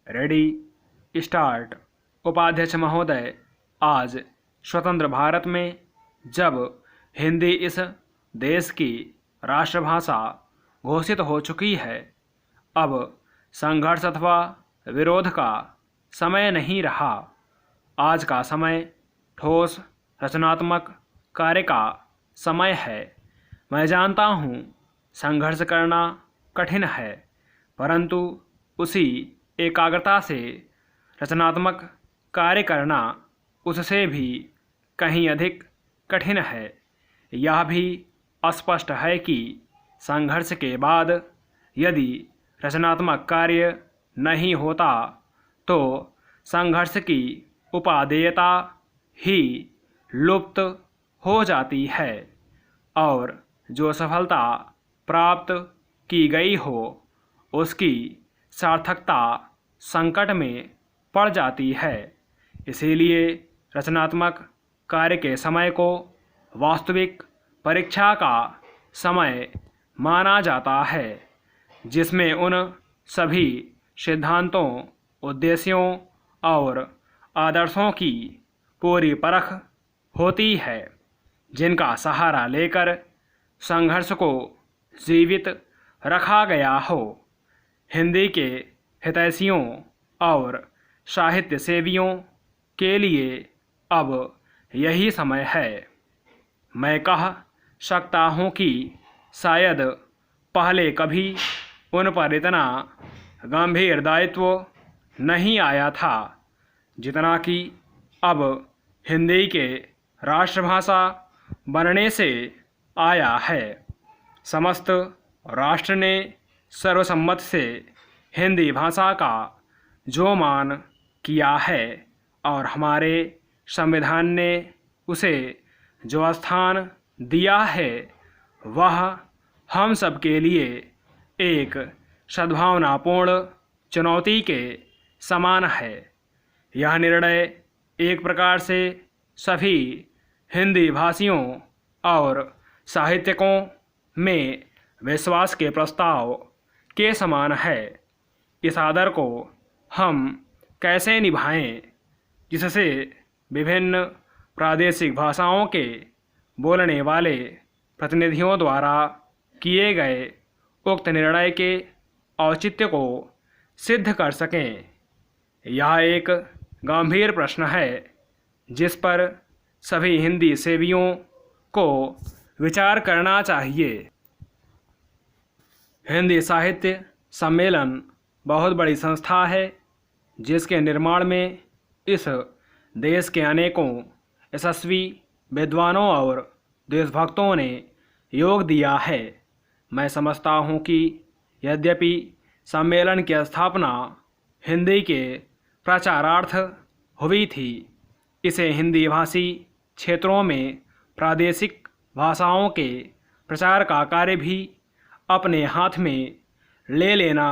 Ready start. उपाध्यक्ष महोदय, आज स्वतंत्र भारत में जब हिंदी इस देश की राष्ट्रभाषा घोषित हो चुकी है, अब संघर्ष अथवा विरोध का समय नहीं रहा। आज का समय ठोस रचनात्मक कार्य का समय है। मैं जानता हूँ संघर्ष करना कठिन है, परंतु उसी एकाग्रता से रचनात्मक कार्य करना उससे भी कहीं अधिक कठिन है। यह भी स्पष्ट है कि संघर्ष के बाद यदि रचनात्मक कार्य नहीं होता तो संघर्ष की उपादेयता ही लुप्त हो जाती है और जो सफलता प्राप्त की गई हो उसकी सार्थकता संकट में पड़ जाती है। इसीलिए रचनात्मक कार्य के समय को वास्तविक परीक्षा का समय माना जाता है, जिसमें उन सभी सिद्धांतों, उद्देश्यों और आदर्शों की पूरी परख होती है जिनका सहारा लेकर संघर्ष को जीवित रखा गया हो। हिंदी के हितैषियों और साहित्य सेवियों के लिए अब यही समय है। मैं कह सकता हूँ कि शायद पहले कभी उन पर इतना गंभीर दायित्व नहीं आया था जितना कि अब हिंदी के राष्ट्रभाषा बनने से आया है। समस्त राष्ट्र ने सर्वसम्मत से हिंदी भाषा का जो मान किया है और हमारे संविधान ने उसे जो स्थान दिया है, वह हम सब के लिए एक सद्भावनापूर्ण चुनौती के समान है। यह निर्णय एक प्रकार से सभी हिंदी भाषियों और साहित्यकों में विश्वास के प्रस्ताव के समान है। इस आदर को हम कैसे निभाएं जिससे विभिन्न प्रादेशिक भाषाओं के बोलने वाले प्रतिनिधियों द्वारा किए गए उक्त निर्णय के औचित्य को सिद्ध कर सकें। यह एक गंभीर प्रश्न है जिस पर सभी हिंदी सेवियों को विचार करना चाहिए। हिंदी साहित्य सम्मेलन बहुत बड़ी संस्था है जिसके निर्माण में इस देश के अनेकों यशस्वी विद्वानों और देशभक्तों ने योग दिया है। मैं समझता हूँ कि यद्यपि सम्मेलन की स्थापना हिंदी के प्रचारार्थ हुई थी, इसे हिंदी भाषी क्षेत्रों में प्रादेशिक भाषाओं के प्रचार का कार्य भी अपने हाथ में ले लेना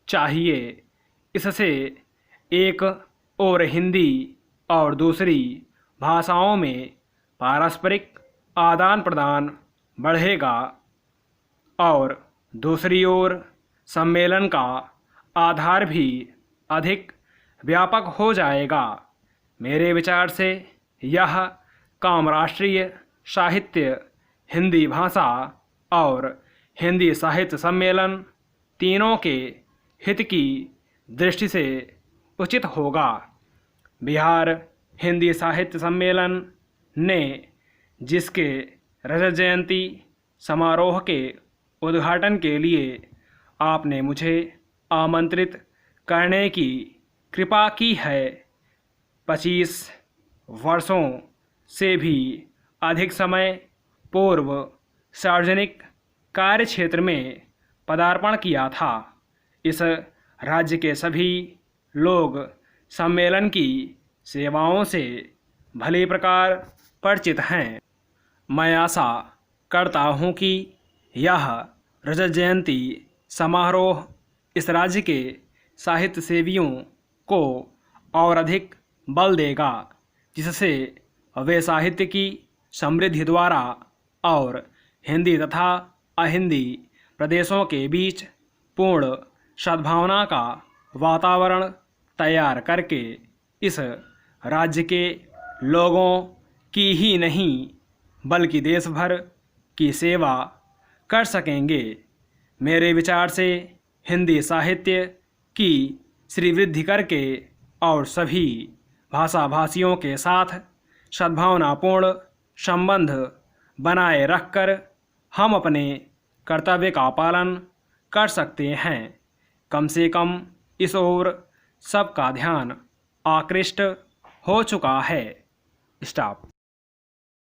चाहिए। इससे एक और हिंदी और दूसरी भाषाओं में पारस्परिक आदान प्रदान बढ़ेगा और दूसरी ओर सम्मेलन का आधार भी अधिक व्यापक हो जाएगा। मेरे विचार से यह काम राष्ट्रीय साहित्य, हिंदी भाषा और हिंदी साहित्य सम्मेलन तीनों के हित की दृष्टि से उचित होगा। बिहार हिंदी साहित्य सम्मेलन ने जिसके रजत जयंती समारोह के उद्घाटन के लिए आपने मुझे आमंत्रित करने की कृपा की है, 25 वर्षों से भी अधिक समय पूर्व सार्वजनिक कार्य क्षेत्र में पदार्पण किया था। इस राज्य के सभी लोग सम्मेलन की सेवाओं से भली प्रकार परिचित हैं। मैं आशा करता हूँ कि यह रजत जयंती समारोह इस राज्य के साहित्य सेवियों को और अधिक बल देगा, जिससे वे साहित्य की समृद्धि द्वारा और हिंदी तथा अहिंदी प्रदेशों के बीच पूर्ण सद्भावना का वातावरण तैयार करके इस राज्य के लोगों की ही नहीं बल्कि देश भर की सेवा कर सकेंगे। मेरे विचार से हिंदी साहित्य की श्रीवृद्धि करके और सभी भाषा भाषियों के साथ सद्भावनापूर्ण संबंध बनाए रखकर हम अपने कर्तव्य का पालन कर सकते हैं। कम से कम इस ओर सबका ध्यान आकृष्ट हो चुका है। स्टॉप।